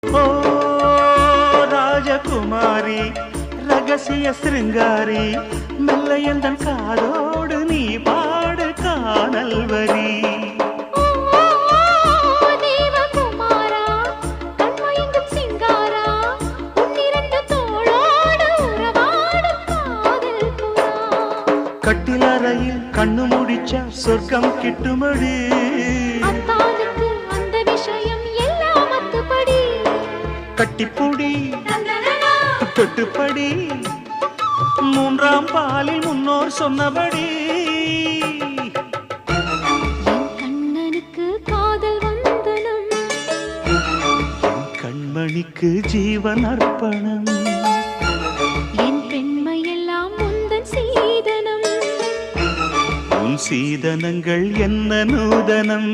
ஓ ராஜகுமாரி ரகசிய சிருங்காரி மெல்ல எந்தன் காதோடு நீ பாடு காணல் வரி கட்டிலறையில் கண்ணு முடிச்சா சொர்க்கம் கிட்டுமடி அந்த விஷயம் எல்லாம் அத்துப்படி கட்டிப்புடி தொட்டுப்படி மூன்றாம் பாலில் முன்னோர் சொன்னபடி என் கண்ணனுக்கு காதல் வந்தனம் என் கண்மணிக்கு ஜீவன் அர்ப்பணம் என் பெண்மையெல்லாம் முந்தன் சீதனம் உன் சீதனங்கள் என்ன நூதனம்